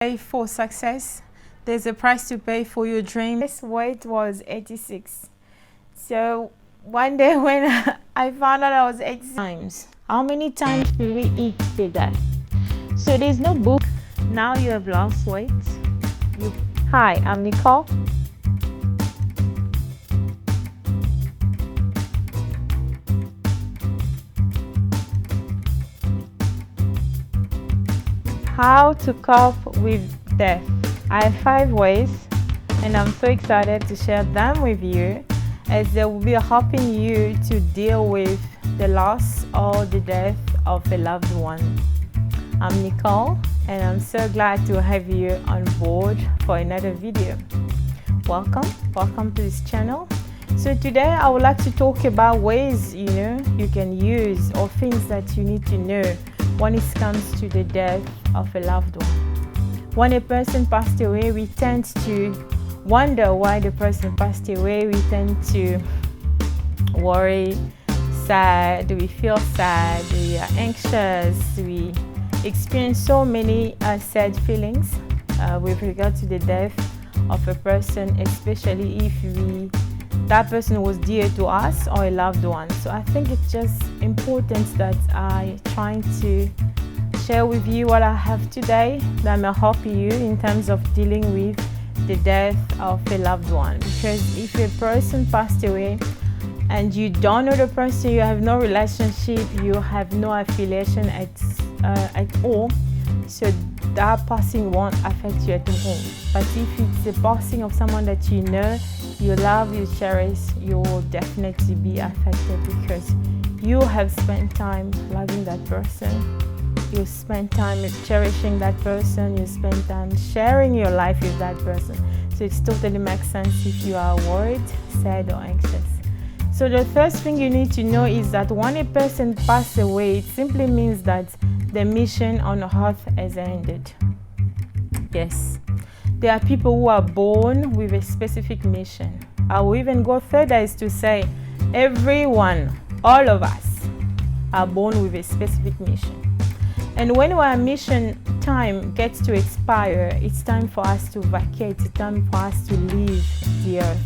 For success, there's a price to pay for your dream. This weight was 86. So one day when I found out I was 86 times. How many times do we eat a day? So there's no book. Now you have lost weight. Hi, I'm Nicole. How to cope with death. I have 5 ways, and I'm so excited to share them with you, as they will be helping you to deal with the loss or the death of a loved one. I'm Nicole, and I'm so glad to have you on board for another video. Welcome to this channel. So today I would like to talk about ways you can use, or things that you need to know when it comes to the death of a loved one. When a person passed away, we tend to wonder why the person passed away. We tend to worry, sad, we feel sad, we are anxious, we experience so many sad feelings with regard to the death of a person, especially if that person was dear to us or a loved one. So I think it's just important that I try to share with you what I have today that may help you in terms of dealing with the death of a loved one. Because if a person passed away and you don't know the person, you have no relationship, you have no affiliation at all, so that passing won't affect you at all. But if it's the passing of someone that you know, you love, you cherish, you will definitely be affected, because you have spent time loving that person, you spend time cherishing that person, you spend time sharing your life with that person. So it totally makes sense if you are worried, sad, or anxious. So the first thing you need to know is that when a person passes away, it simply means that the mission on earth has ended. Yes, there are people who are born with a specific mission. I will even go further as to say everyone, all of us, are born with a specific mission. And when our mission time gets to expire, it's time for us to vacate, it's time for us to leave the earth.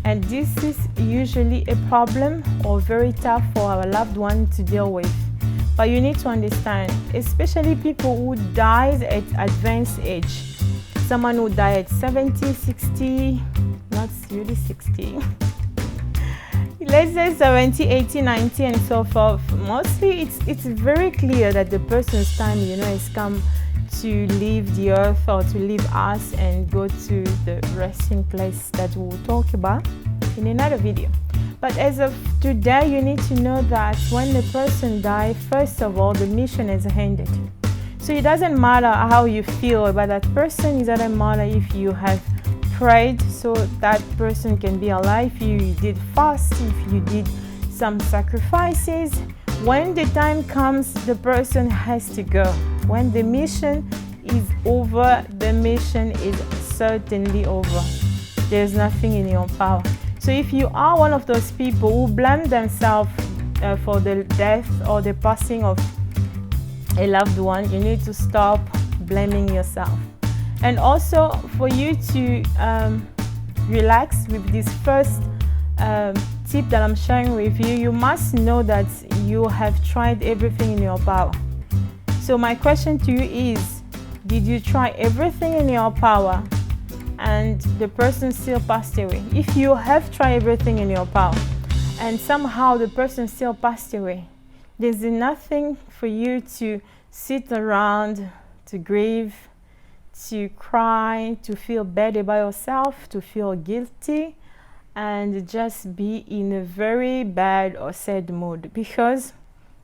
And this is usually a problem or very tough for our loved one to deal with. But you need to understand, especially people who died at advanced age, someone who died at 70, 60, not really 60, let's say 70, 80, 90, and so forth. Mostly it's very clear that the person's time has come to leave the earth, or to leave us and go to the resting place that we will talk about in another video. But as of today, you need to know that when the person dies, first of all, the mission has ended. So it doesn't matter how you feel about that person. It doesn't matter if you have prayed so that person can be alive, if you did fast, if you did some sacrifices. When the time comes, the person has to go. When the mission is over, the mission is certainly over. There's nothing in your power. So if you are one of those people who blame themselves for the death or the passing of a loved one, you need to stop blaming yourself. And also, for you to relax with this first tip that I'm sharing with you, you must know that you have tried everything in your power. So my question to you is, did you try everything in your power and the person still passed away? If you have tried everything in your power and somehow the person still passed away, there's nothing for you to sit around, to grieve, to cry, to feel bad about yourself, to feel guilty, and just be in a very bad or sad mood, because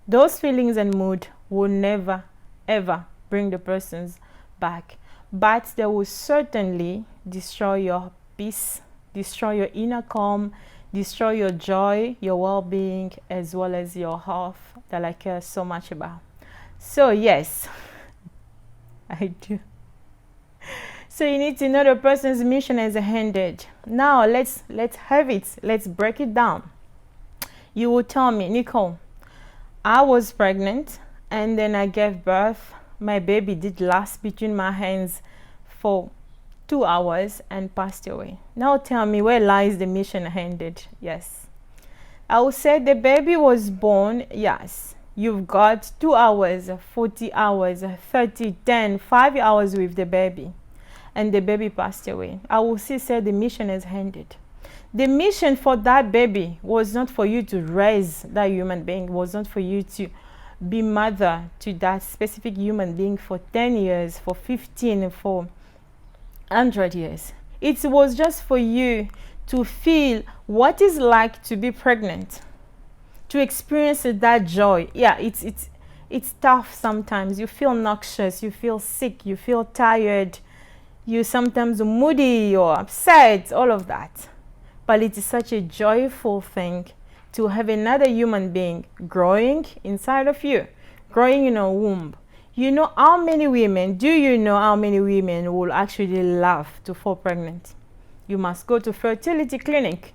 those feelings and mood will never ever bring the persons back, but they will certainly destroy your peace, destroy your inner calm, destroy your joy, your well-being, as well as your health that I care so much about. So yes, I do. So you need to know the person's mission has ended. Now let's have it. Let's break it down. You will tell me, Nicole, I was pregnant and then I gave birth my baby did last between my hands for 2 hours and passed away. Now tell me, where lies the mission ended? Yes. I will say the baby was born. Yes. You've got 2 hours, 40 hours, 30, 10, 5 hours with the baby. And the baby passed away. I will still say the mission has ended. The mission for that baby was not for you to raise that human being, was not for you to be mother to that specific human being for 10 years, for 15, for 100 years. It was just for you to feel what it's like to be pregnant, to experience that joy. Yeah, it's tough sometimes. You feel noxious, you feel sick, you feel tired, you sometimes moody or upset, all of that. But it is such a joyful thing to have another human being growing inside of you, growing in a womb. You know how many women, do you know how many women will actually love to fall pregnant? You must go to fertility clinic.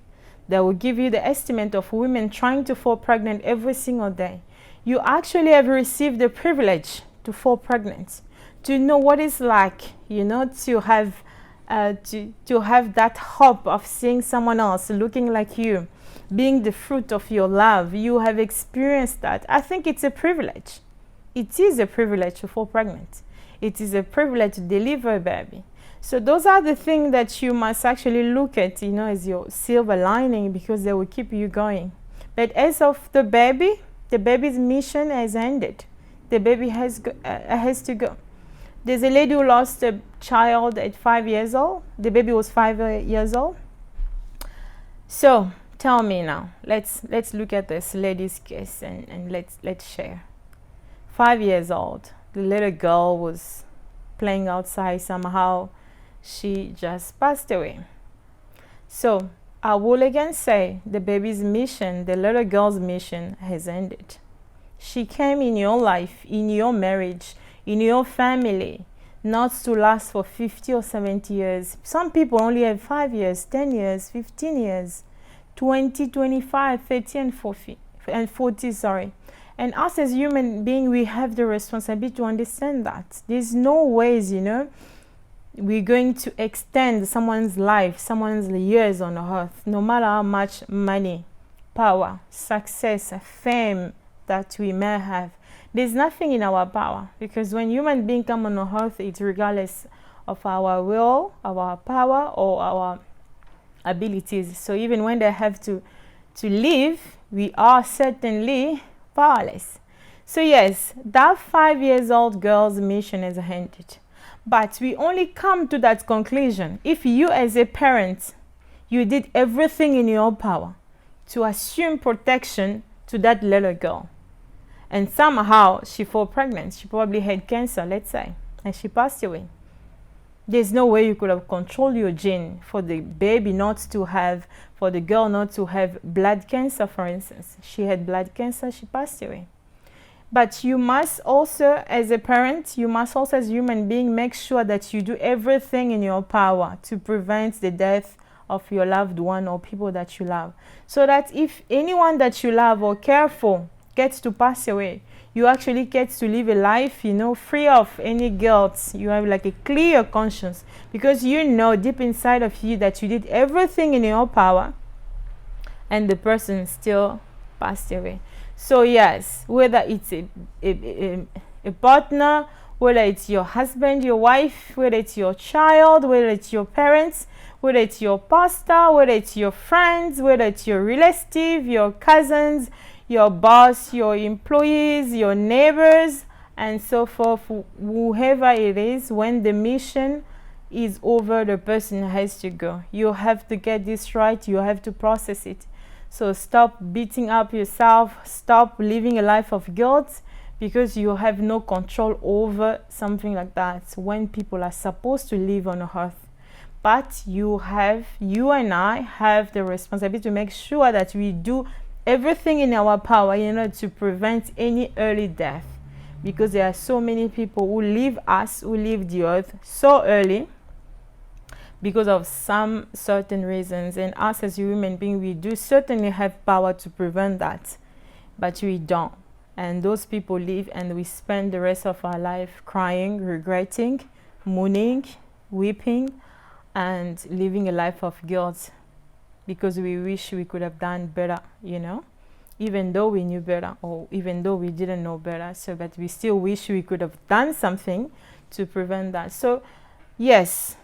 They will give you the estimate of women trying to fall pregnant every single day. You actually have received the privilege to fall pregnant, to know what it's like, to have that hope of seeing someone else looking like you, being the fruit of your love. You have experienced that. I think it's a privilege. It is a privilege to fall pregnant. It is a privilege to deliver a baby. So those are the things that you must actually look at, as your silver lining, because they will keep you going. But as of the baby's mission has ended. The baby has to go. There's a lady who lost a child at 5 years old. The baby was 5 years old. So tell me now, let's look at this lady's case and let's share. 5 years old. The little girl was playing outside. Somehow she just passed away. So I will again say the baby's mission, the little girl's mission has ended. She came in your life, in your marriage, in your family, not to last for 50 or 70 years. Some people only have 5 years, 10 years, 15 years, 20, 25, 30 and 40, sorry. And us as human beings, we have the responsibility to understand that. There's no ways, we're going to extend someone's life, someone's years on earth, no matter how much money, power, success, fame that we may have. There's nothing in our power, because when human beings come on earth, it's regardless of our will, our power, or our abilities. So even when they have to live, we are certainly powerless. So yes, that 5 years old girl's mission is ended. But we only come to that conclusion if you as a parent, you did everything in your power to assume protection to that little girl. And somehow she fell pregnant. She probably had cancer, let's say, and she passed away. There's no way you could have controlled your gene for the baby not to have, for the girl not to have blood cancer, for instance. She had blood cancer, she passed away. But you must also, as a parent, you must also as a human being, make sure that you do everything in your power to prevent the death of your loved one or people that you love. So that if anyone that you love or care for gets to pass away, you actually get to live a life, free of any guilt. You have like a clear conscience, because deep inside of you that you did everything in your power and the person still passed away. So yes, whether it's a partner, whether it's your husband, your wife, whether it's your child, whether it's your parents, whether it's your pastor, whether it's your friends, whether it's your relative, your cousins, your boss, your employees, your neighbors, and so forth, whoever it is, when the mission is over, the person has to go. You have to get this right. You have to process it. So stop beating up yourself. Stop living a life of guilt, because you have no control over something like that when people are supposed to live on earth. But you and I have the responsibility to make sure that we do everything in our power, to prevent any early death, because there are so many people who leave the earth so early because of some certain reasons. And us as human beings, we do certainly have power to prevent that, but we don't. and those people leave, and we spend the rest of our life crying, regretting, mourning, weeping, and living a life of guilt because we wish we could have done better, you know, even though we knew better, or even though we didn't know better. So but we still wish we could have done something to prevent that. So yes,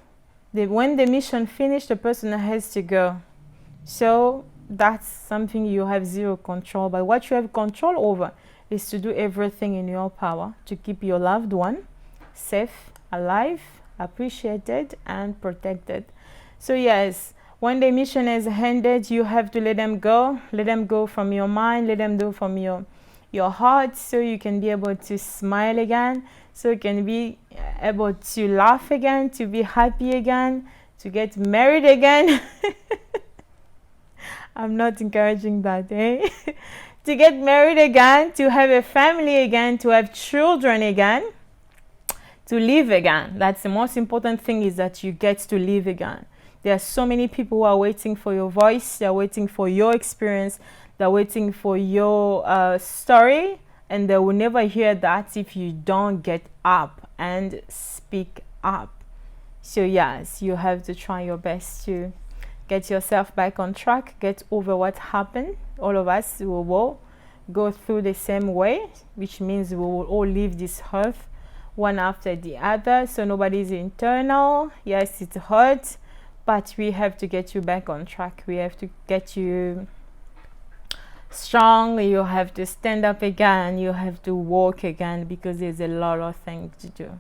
when the mission finished, the person has to go. So that's something you have zero control. But what you have control over is to do everything in your power to keep your loved one safe, alive, appreciated, and protected. So yes, when the mission is ended, you have to let them go. Let them go from your mind. Let them go from your heart, so you can be able to smile again, so you can be able to laugh again, to be happy again, to get married again. I'm not encouraging that, eh? To get married again, to have a family again, to have children again, to live again. That's the most important thing, is that you get to live again. There are so many people who are waiting for your voice. They're waiting for your experience. They're waiting for your story. And they will never hear that if you don't get up and speak up. So yes, you have to try your best to get yourself back on track, get over what happened. All of us will go through the same way, which means we will all leave this earth one after the other. So nobody's eternal. Yes, it hurts, but we have to get you back on track. We have to get you strong. You have to stand up again. You have to walk again, because there's a lot of things to do.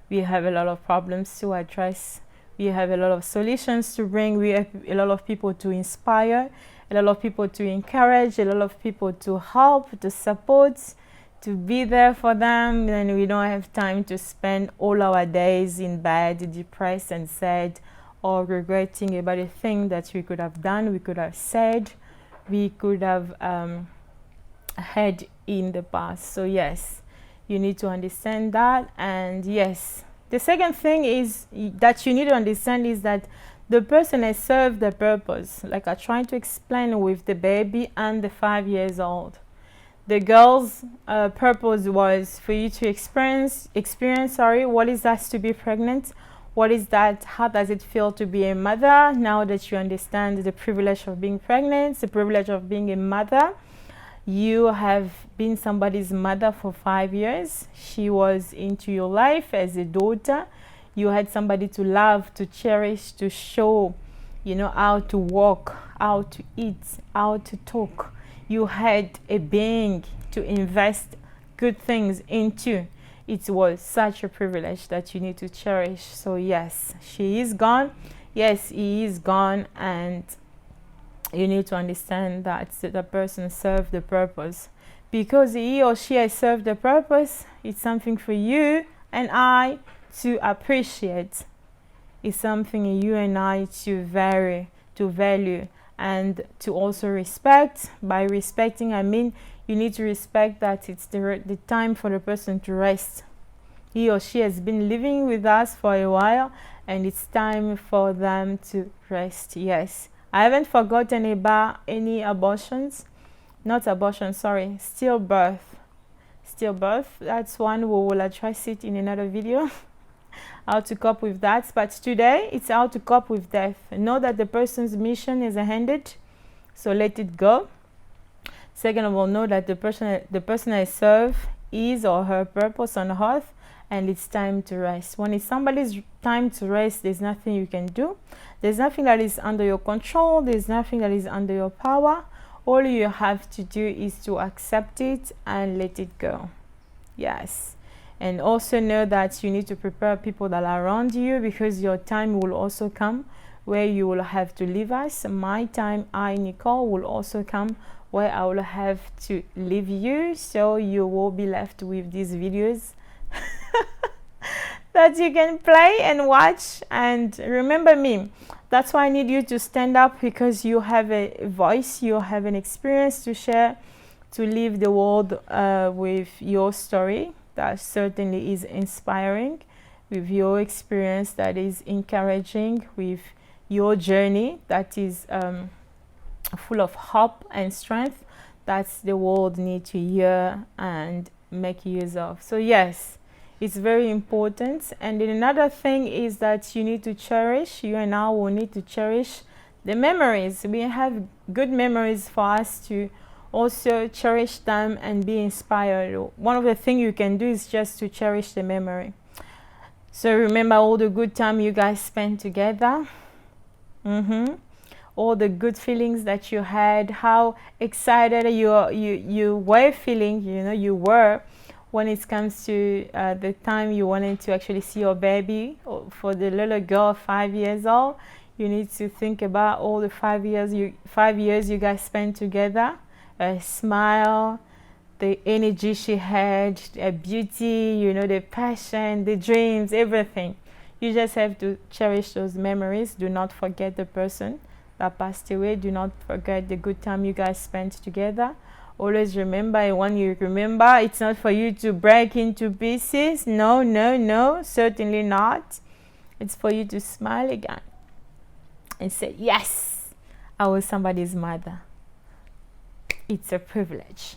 We have a lot of problems to address. We have a lot of solutions to bring. We have a lot of people to inspire, a lot of people to encourage, a lot of people to help, to support, to be there for them. And we don't have time to spend all our days in bed, depressed and sad, or regretting about a thing that we could have done, we could have said, we could have had in the past. So yes, you need to understand that. And yes, the second thing is that you need to understand is that the person has served the purpose, like I tried to explain with the baby and the 5 years old. The girl's purpose was for you to experience what is that to be pregnant. What is that? How does it feel to be a mother? Now that you understand the privilege of being pregnant, the privilege of being a mother, you have been somebody's mother for 5 years. She was into your life as a daughter. You had somebody to love, to cherish, to show, you know, how to walk, how to eat, how to talk. You had a being to invest good things into. It was such a privilege that you need to cherish. So yes, she is gone. Yes, he is gone. And you need to understand that the person served the purpose. Because he or she has served the purpose, it's something for you and I to appreciate. It's something you and I to value, and to also respect. By respecting, I mean you need to respect that it's the time for the person to rest. He or she has been living with us for a while, and it's time for them to rest. Yes, I haven't forgotten about any abortions. Not abortion, sorry, stillbirth. That's one. We will address it in another video. How to cope with that. But today it's how to cope with death. Know that the person's mission is ended, so let it go. Second of all, know that the person I serve is or her purpose on earth, and it's time to rest. When it's somebody's time to rest, there's nothing you can do. There's nothing that is under your control. There's nothing that is under your power. All you have to do is to accept it and let it go. Yes. And also know that you need to prepare people that are around you, because your time will also come where you will have to leave us. My time, Nicole, will also come where I will have to leave you. So you will be left with these videos that you can play and watch. And remember me. That's why I need you to stand up, because you have a voice, you have an experience to share, to leave the world with your story that certainly is inspiring, with your experience that is encouraging, with your journey that is full of hope and strength. That's the world need to hear and make use of. So yes, it's very important. And then another thing is that you need to cherish, you and I will need to cherish the memories. We have good memories for us to also cherish them and be inspired. One of the things you can do is just to cherish the memory. So remember all the good time you guys spent together. All the good feelings that you had, how excited you were feeling, you were when it comes to the time you wanted to actually see your baby. For the little girl 5 years old, you need to think about all the 5 years you guys spent together. A smile, the energy she had, the beauty, the passion, the dreams, everything. You just have to cherish those memories. Do not forget the person that passed away. Do not forget the good time you guys spent together. Always remember, and when you remember, it's not for you to break into pieces. No, no, no, certainly not. It's for you to smile again and say, yes, I was somebody's mother. It's a privilege.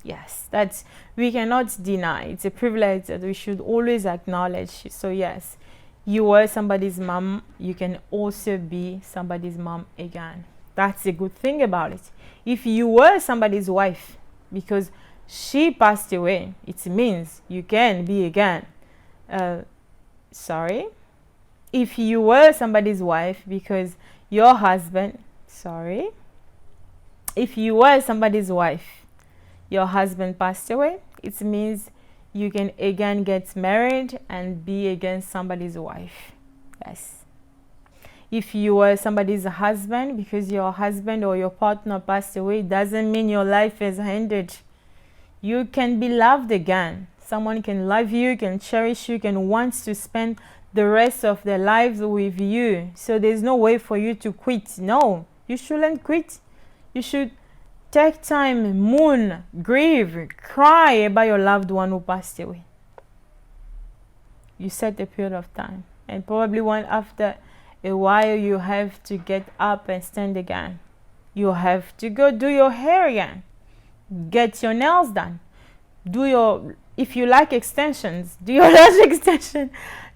Yes, that's, we cannot deny. It's a privilege that we should always acknowledge. So yes, you were somebody's mom, you can also be somebody's mom again. That's a good thing about it. If you were somebody's wife because she passed away, it means you can be again. If you were somebody's wife because your husband, if you were somebody's wife, your husband passed away, it means you can again get married and be again somebody's wife. Yes. If you were somebody's husband because your husband or your partner passed away, doesn't mean your life is ended. You can be loved again. Someone can love you, can cherish you, can want to spend the rest of their lives with you. So there's no way for you to quit. No, you shouldn't quit. You should take time, mourn, grieve, cry about your loved one who passed away. You set a period of time, and probably after a while you have to get up and stand again. You have to go do your hair again, get your nails done, if you like extensions, do your lash extension,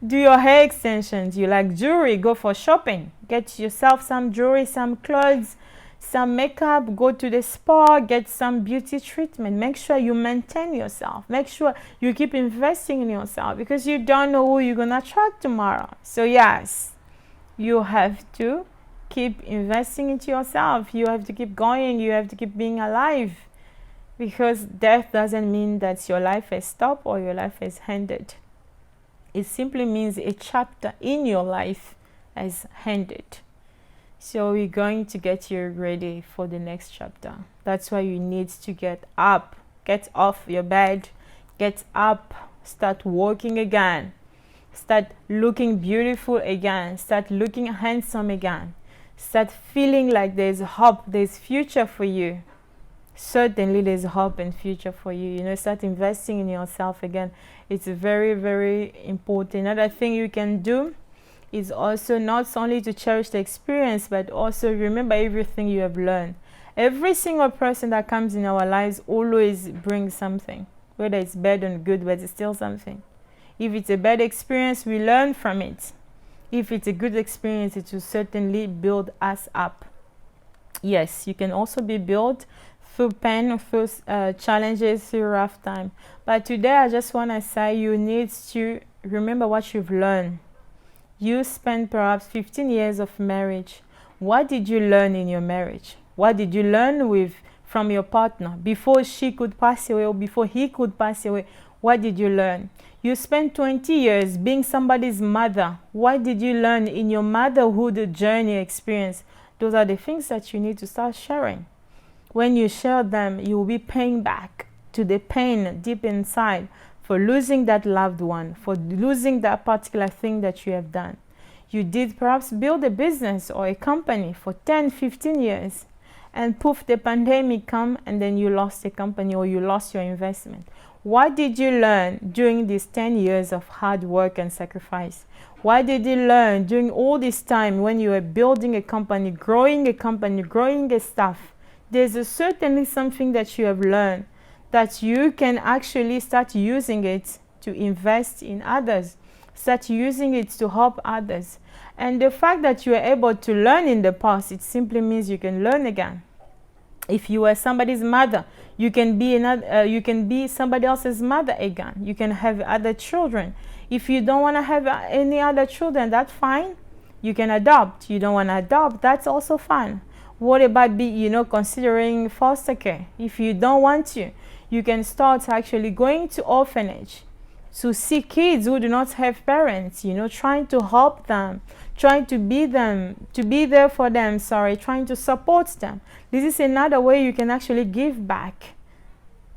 do your hair extensions. You like jewelry, go for shopping, get yourself some jewelry, some clothes, some makeup, go to the spa, get some beauty treatment. Make sure you maintain yourself. Make sure you keep investing in yourself, because you don't know who you're going to attract tomorrow. So yes, you have to keep investing into yourself. You have to keep going. You have to keep being alive, because death doesn't mean that your life has stopped or your life has ended. It simply means a chapter in your life has ended. So we're going to get you ready for the next chapter. That's why you need to get up, get off your bed, get up, start walking again, start looking beautiful again, start looking handsome again, start feeling like there's hope, there's future for you. Certainly there's hope and future for you. Start investing in yourself again. It's very, very important. Another thing you can do is also not only to cherish the experience, but also remember everything you have learned. Every single person that comes in our lives always brings something, whether it's bad or good, but it's still something. If it's a bad experience, we learn from it. If it's a good experience, it will certainly build us up. Yes, you can also be built through pain, through challenges, through rough time. But today I just want to say you need to remember what you've learned. You spent perhaps 15 years of marriage. What did you learn in your marriage? What did you learn from your partner before she could pass away or before he could pass away? What did you learn? You spent 20 years being somebody's mother. What did you learn in your motherhood journey experience? Those are the things that you need to start sharing. When you share them, you will be paying back to the pain deep inside for losing that loved one, for losing that particular thing that you have done. You did perhaps build a business or a company for 10, 15 years, and poof, the pandemic come, and then you lost the company or you lost your investment. What did you learn during these 10 years of hard work and sacrifice? What did you learn during all this time when you were building a company, growing a staff? there's certainly something that you have learned that you can actually start using it to invest in others, start using it to help others. And the fact that you are able to learn in the past, it simply means you can learn again. If you were somebody's mother, you can be somebody else's mother again. You can have other children. If you don't want to have any other children, that's fine. You can adopt. You don't want to adopt, that's also fine. What about considering foster care? If you don't want to, you can start actually going to orphanage to see kids who do not have parents, trying to help them, trying to be there for them, trying to support them. This is another way you can actually give back,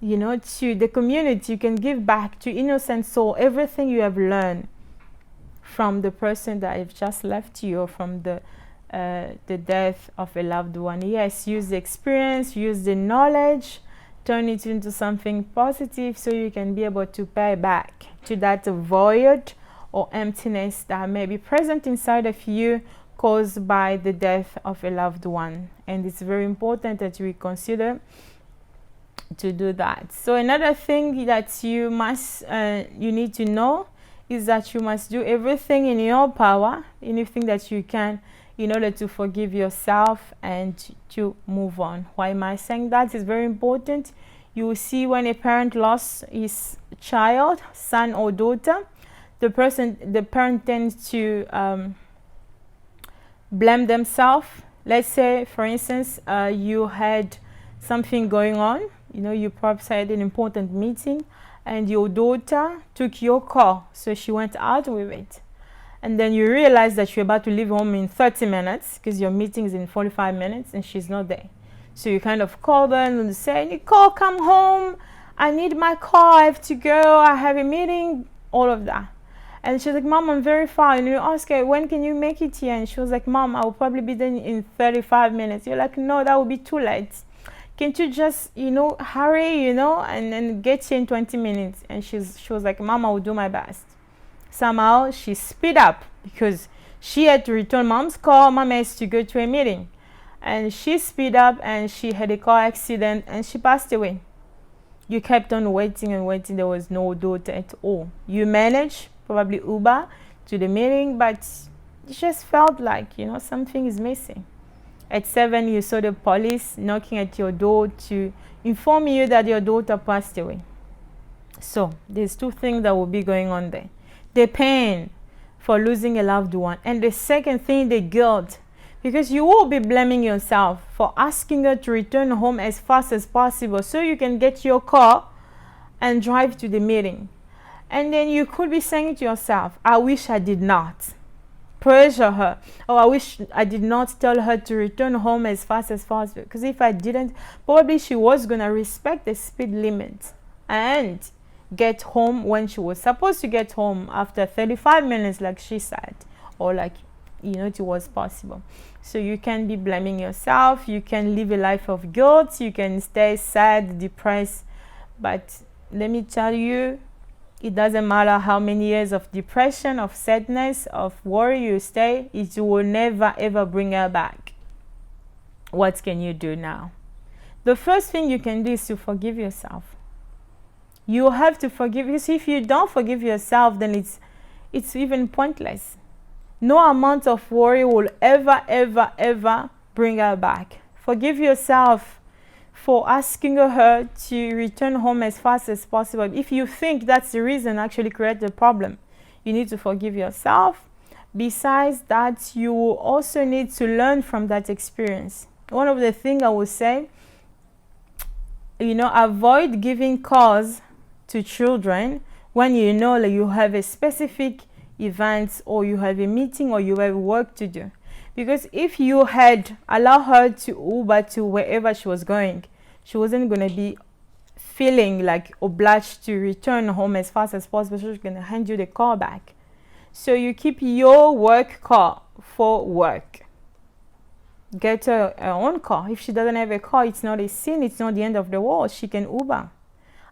to the community. You can give back to innocent soul everything you have learned from the person that have just left you, or from the death of a loved one. Yes, use the experience, use the knowledge, turn it into something positive so you can be able to pay back to that void or emptiness that may be present inside of you caused by the death of a loved one. And it's very important that we consider to do that. So another thing that you need to know is that you must do everything in your power, anything that you can, in order to forgive yourself and to move on. Why am I saying that? It's very important. You will see when a parent lost his child, son or daughter, the parent tends to blame themselves. Let's say, for instance, you had something going on, you perhaps had an important meeting, and your daughter took your car, so she went out with it. And then you realize that you're about to leave home in 30 minutes because your meeting is in 45 minutes and she's not there. So you kind of call them and say, Nicole, come home. I need my car. I have to go. I have a meeting. All of that. And she's like, Mom, I'm very far. And you ask her, when can you make it here? And she was like, Mom, I will probably be there in 35 minutes. You're like, no, that will be too late. Can't you just, hurry, and then get here in 20 minutes? And she was like, Mom, I will do my best. Somehow she speed up because she had to return Mom's car. Mom has to go to a meeting. And she speed up and she had a car accident and she passed away. You kept on waiting and waiting. There was no daughter at all. You managed, probably Uber, to the meeting, but it just felt like, something is missing. At 7, you saw the police knocking at your door to inform you that your daughter passed away. So there's two things that will be going on there. The pain for losing a loved one, and the second thing, the guilt, because you will be blaming yourself for asking her to return home as fast as possible so you can get your car and drive to the meeting. And then you could be saying to yourself, I wish I did not pressure her, or I wish I did not tell her to return home as fast as possible, because if I didn't, probably she was going to respect the speed limit and get home when she was supposed to get home after 35 minutes like she said, or like it was possible. So you can be blaming yourself, you can live a life of guilt, you can stay sad, depressed, but let me tell you, it doesn't matter how many years of depression, of sadness, of worry you stay, it will never ever bring her back. What can you do now? The first thing you can do is to forgive yourself. You have to forgive, because if you don't forgive yourself, then it's even pointless. No amount of worry will ever bring her back. Forgive yourself for asking her to return home as fast as possible. If you think that's the reason actually create the problem, you need to forgive yourself. Besides that, you will also need to learn from that experience. One of the things I would say, avoid giving cause to children when you know that you have a specific event, or you have a meeting, or you have work to do. Because if you had allowed her to Uber to wherever she was going, she wasn't going to be feeling like obliged to return home as fast as possible. She's going to hand you the car back. So you keep your work car for work. Get her own car. If she doesn't have a car, it's not a sin. It's not the end of the world. She can Uber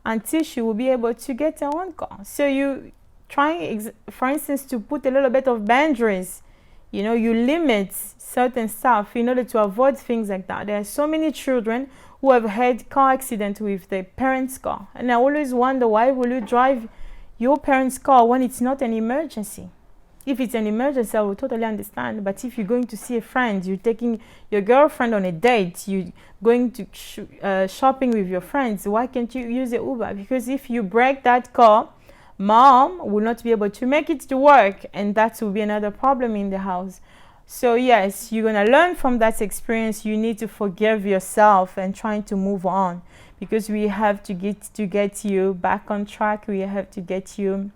until she will be able to get her own car. So you trying, for instance, to put a little bit of boundaries You know, you limit certain stuff in order to avoid things like that. There are so many children who have had car accident with their parents' car, and I always wonder, why will you drive your parents' car when it's not an emergency? If it's an emergency, I will totally understand. But if you're going to see a friend, you're taking your girlfriend on a date, you're going to shopping with your friends, why can't you use the Uber? Because if you break that car, mom will not be able to make it to work, and that will be another problem in the house. So yes, you're going to learn from that experience. You need to forgive yourself and trying to move on, because we have to get you back on track. We have to get you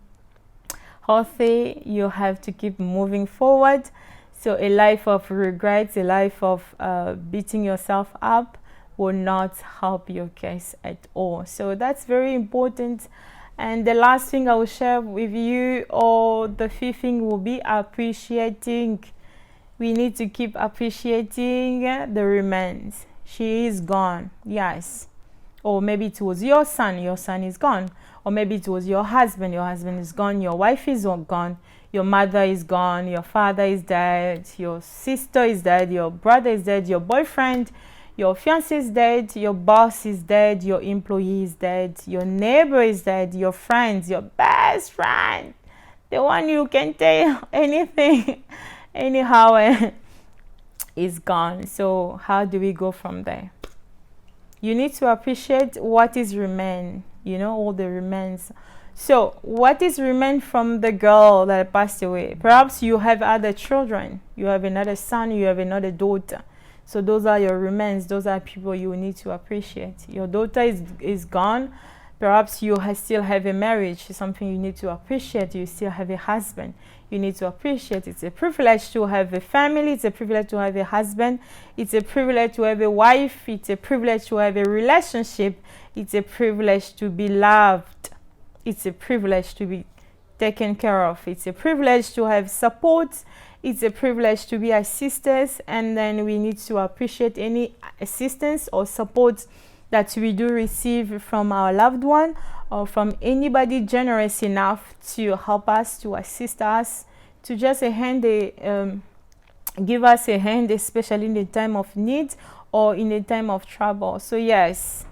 healthy. You have to keep moving forward. So a life of regrets, a life of beating yourself up will not help your case at all. So that's very important. And the last thing I will share with you, or the fifth thing, will be appreciating. We need to keep appreciating the remains. She is gone, yes. Or maybe it was your son is gone. Or maybe it was your husband is gone, your wife is gone, your mother is gone, your father is dead, your sister is dead, your brother is dead, your boyfriend, your fiancé is dead, your boss is dead, your employee is dead, your neighbor is dead, your friends, your best friend, the one you can tell anything, anyhow, is gone. So how do we go from there? You need to appreciate what is remain, you know, all the remains. So what is remain from the girl that passed away? Perhaps you have other children, you have another son, you have another daughter. So those are your remains. Those are people you need to appreciate. Your daughter is gone. Perhaps you still have a marriage, something you need to appreciate. You still have a husband. You need to appreciate. It's a privilege to have a family. It's a privilege to have a husband. It's a privilege to have a wife. It's a privilege to have a relationship. It's a privilege to be loved. It's a privilege to be taken care of. It's a privilege to have support. It's a privilege to be assisters, and then we need to appreciate any assistance or support that we do receive from our loved one, or from anybody generous enough to help us, to assist us, to just give us a hand, especially in the time of need or in the time of trouble. So yes,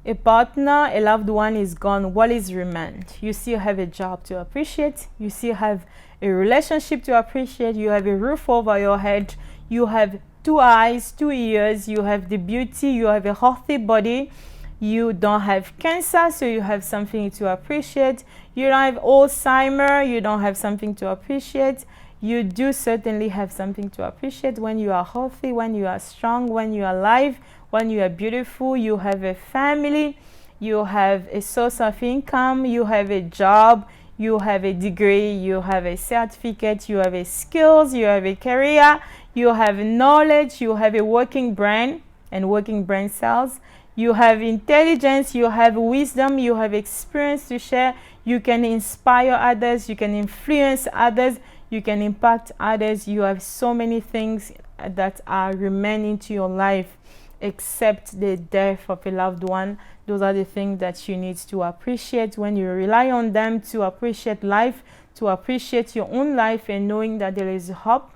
a partner, a loved one is gone. What is remained? You still have a job to appreciate. You still have a relationship to appreciate. You have a roof over your head. You have 2 eyes, 2 ears. You have the beauty. You have a healthy body. You don't have cancer, so you have something to appreciate. You don't have Alzheimer. You don't have something to appreciate. You do certainly have something to appreciate when you are healthy, when you are strong, when you are alive, when you are beautiful. You have a family. You have a source of income. You have a job. You have a degree. You have a certificate. You have a skills. You have a career. You have knowledge. You have a working brain and working brain cells. You have intelligence. You have wisdom. You have experience to share. You can inspire others. You can influence others. You can impact others. You have so many things that are remaining to your life, except the death of a loved one. Those are the things that you need to appreciate when you rely on them to appreciate life, to appreciate your own life, and knowing that there is hope.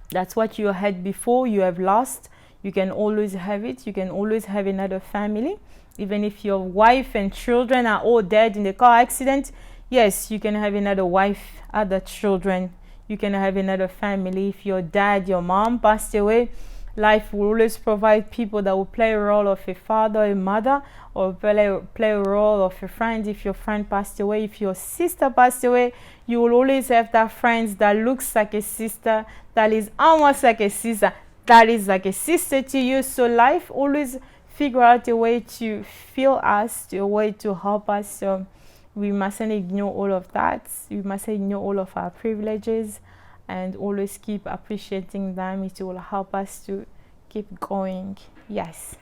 That's what you had before, you have lost. You can always have it. You can always have another family. Even if your wife and children are all dead in the car accident, yes, you can have another wife, other children. You can have another family. If your dad, your mom passed away, life will always provide people that will play a role of a father, a mother, or play a role of a friend. If your friend passed away, if your sister passed away, you will always have that friend that looks like a sister, that is almost like a sister, that is like a sister to you. So life always figure out a way to feel us, a way to help us. So we mustn't ignore all of that. We mustn't ignore all of our privileges, and always keep appreciating them. It will help us to keep going. Yes.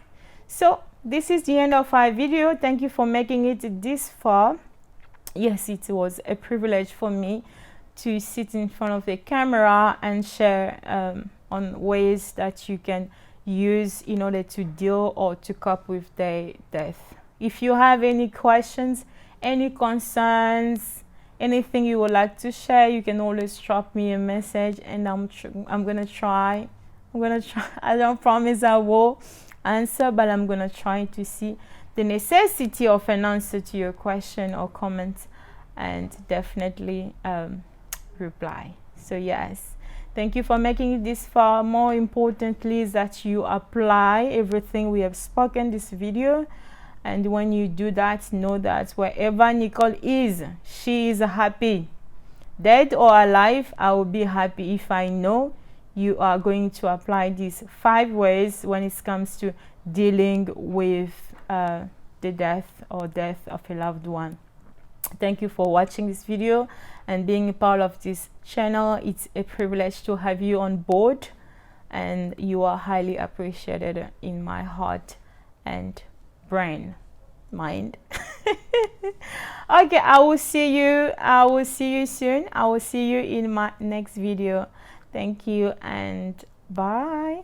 So this is the end of our video. Thank you for making it this far. Yes, it was a privilege for me to sit in front of the camera and share on ways that you can use in order to deal or to cope with the death. If you have any questions, any concerns, anything you would like to share, you can always drop me a message, and I'm gonna try. I don't promise I will answer, but I'm gonna try to see the necessity of an answer to your question or comment, and definitely reply. So yes, thank you for making it this far. More importantly is that you apply everything we have spoken this video, and when you do that, know that wherever Nicole is, she is happy. Dead or alive, I will be happy if I know you are going to apply these 5 ways when it comes to dealing with the death of a loved one. Thank you for watching this video and being a part of this channel. It's a privilege to have you on board, and you are highly appreciated in my heart and mind. Okay, I will see you soon. I will see you in my next video. Thank you and bye.